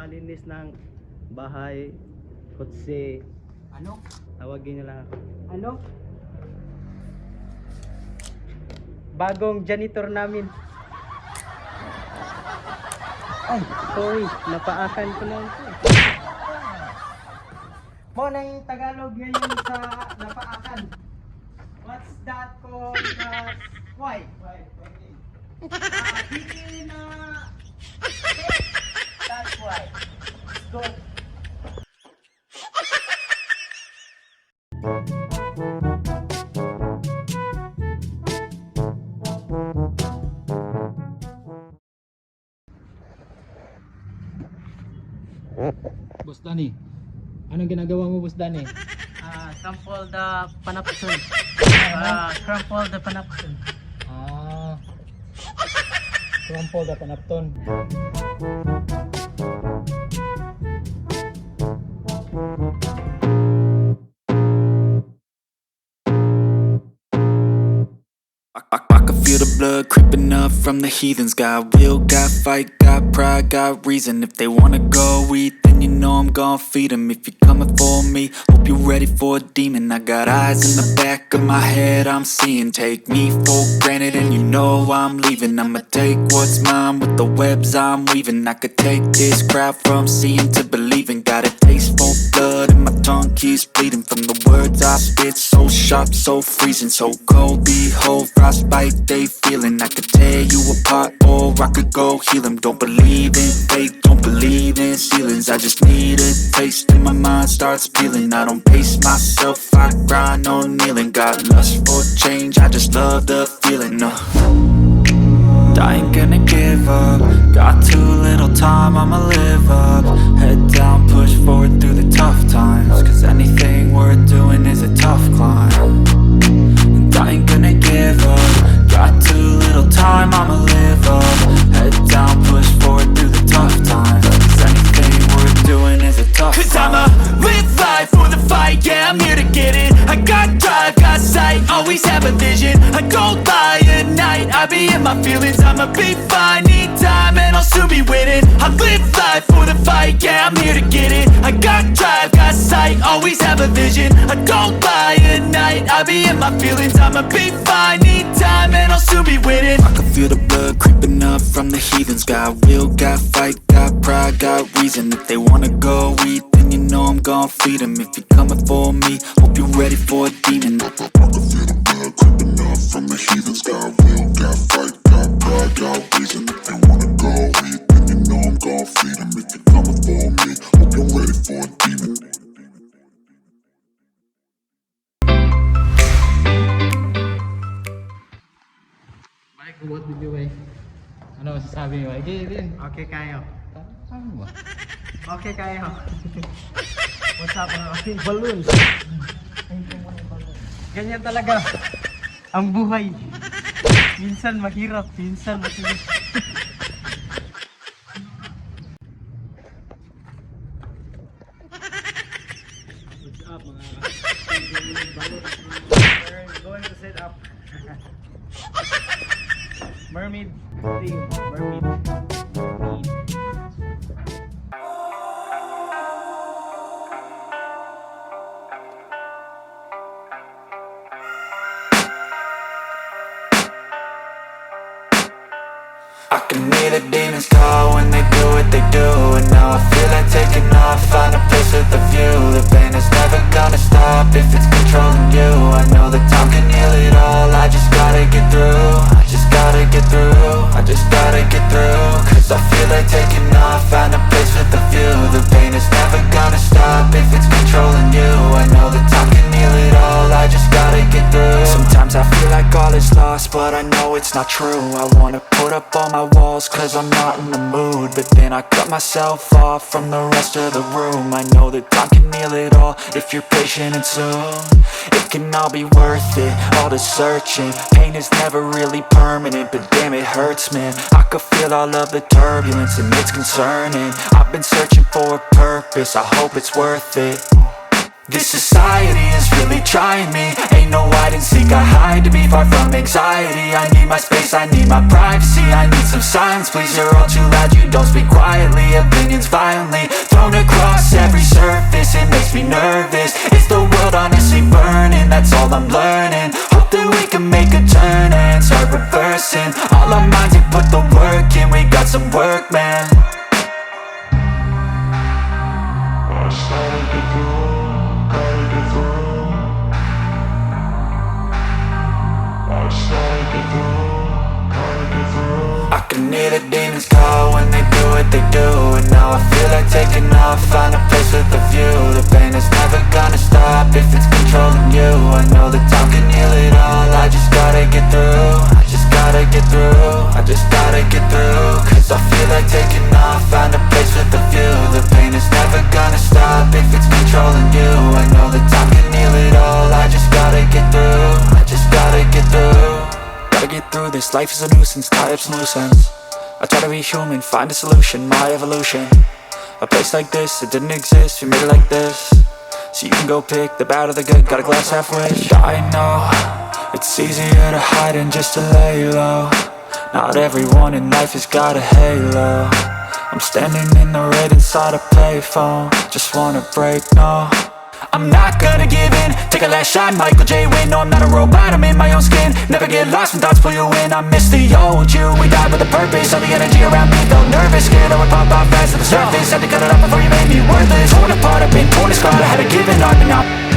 nagpapalinis ng bahay, kotse. Ano? Tawagin niyo lang ako. Ano? Bagong janitor namin. Ay, sorry, napaakan ko lang ito. Mo na yung Tagalog ngayon sa napaakan. What's that called? Why? Hindi na... That's why. Let's go. Boss Danny, anong ginagawa mo, Boss Danny? Crumple the panapson. Crumple the panapson. Crumple the panapton. I can feel the blood creeping up from the heathens. Got will, got fight, got pride, got reason. If they wanna go eat, then you know I'm gon' feed them. If you're coming for me, hope you're ready for a demon. I got eyes in the back of my head, I'm seeing. Take me for granted and you know I'm leaving. I'ma take what's mine with the webs I'm weaving. I could take this crowd from seeing to believing. Got a taste for blood and my tongue keeps bleeding. From the words I spit, so sharp, so freezing, so cold. Behold, frostbite they feeling. I could tear you apart or I could go heal them. Don't believe in fate, don't believe in ceilings. I just need a taste and my mind starts peeling. I don't pace myself, I grind on kneeling. Got lust for change, I just love the feeling. I ain't gonna give up. Got too little time, I'ma live up. Head down, push forward through the tough times. Cause anything worth doing is a tough climb. And I ain't gonna give up. Got too little time, I'ma live up. Head down, push forward through the tough times. Cause anything worth doing is a tough climb. Cause I'ma live life for the fight, yeah, I'm here to get it. I got drive, got sight, always have a vision. I don't lie at night, I be in my feelings. I'ma be fine, need time and I'll soon be winning. I live life for the fight, yeah, I'm here to get it. I got drive, got sight, always have a vision. I don't lie at night, I be in my feelings. I'ma be fine, need time and I'll soon be winning. I can feel the blood creeping up from the heathens. Got will, got fight, got pride, got reason. If they wanna go eat, then you know I'm gon' feed them. If you're coming for me, hope you're ready for a demon. I can feel the blood creeping up from the heathens. Got will, got fight, got pride, got reason. If they wanna go eat, then you know I'm gon' feed them. If you're coming for me, hope you're ready for a demon. Mike, what did you weigh? Ano masasabi mo? Din. Okay kayo. Ano ba? Okay kayo. What's up? Okay, balloons. Ganyan talaga ang buhay. Minsan mahirap, minsan masaya. What's up mga We're going to set up Mermaid thing. Mermaid. I can hear the demons call when they do what they do. And now I feel like taking off, find a place with a view. The pain is never gonna stop if it's controlling you. I know that time can heal it all, I just gotta get through. I just gotta get through, I just gotta get through. Cause I feel like taking off, find a place with a view. The pain is never gonna stop if it's controlling you. I know that time can heal it all, I just gotta get through. Sometimes I feel like all is lost, but I know it's not true. I wanna put up all my walls cause I'm not in the mood. But then I cut myself off from the rest of the room. I know that time can heal it all if you're patient and soon. It can all be worth it, all the searching. Pain is never really permanent, but damn it hurts, man. I could feel all of the turbulence and it's concerning. I've been searching for a purpose, I hope it's worth it. This society is really trying me. Ain't no hide and seek, I hide to be far from anxiety. I need my space, I need my privacy. I need some silence, please, you're all too loud. You don't speak quietly, opinions violently thrown across every surface. It makes me nervous. Is the world honestly burning? That's all I'm learning. Hope that we can make a turn and start reversing. All our minds, we put the work in. We got some work, man. I can hear the demons call when they do what they do. And now I feel like taking off, find a place with a view. The pain is never gonna stop if it's controlling you. I know that time can heal it all. I just gotta get through. I just gotta get through. I just gotta get through. Cause I feel like taking off, find a place with a view. The pain is never gonna stop if it's controlling you. I know that time can heal it all. I just gotta get through. I just gotta get through. Gotta get through this, life is a nuisance, tie up some loose ends. I try to be human, find a solution, my evolution. A place like this, it didn't exist, we made it like this. So you can go pick the bad or the good, got a glass halfway. I know, it's easier to hide than just to lay low. Not everyone in life has got a halo. I'm standing in the red inside a payphone. Just wanna break, no, I'm not gonna give in. Take a last shot, Michael J. Win. No, I'm not a robot, I'm in my own skin. Never get lost when thoughts pull you in. I miss the old you, we died with a purpose. All the energy around me felt nervous. Scared I would pop off fast to the surface. Had to cut it off before you made me worthless. Torn apart, I've been torn and scarred. I had to give it up and now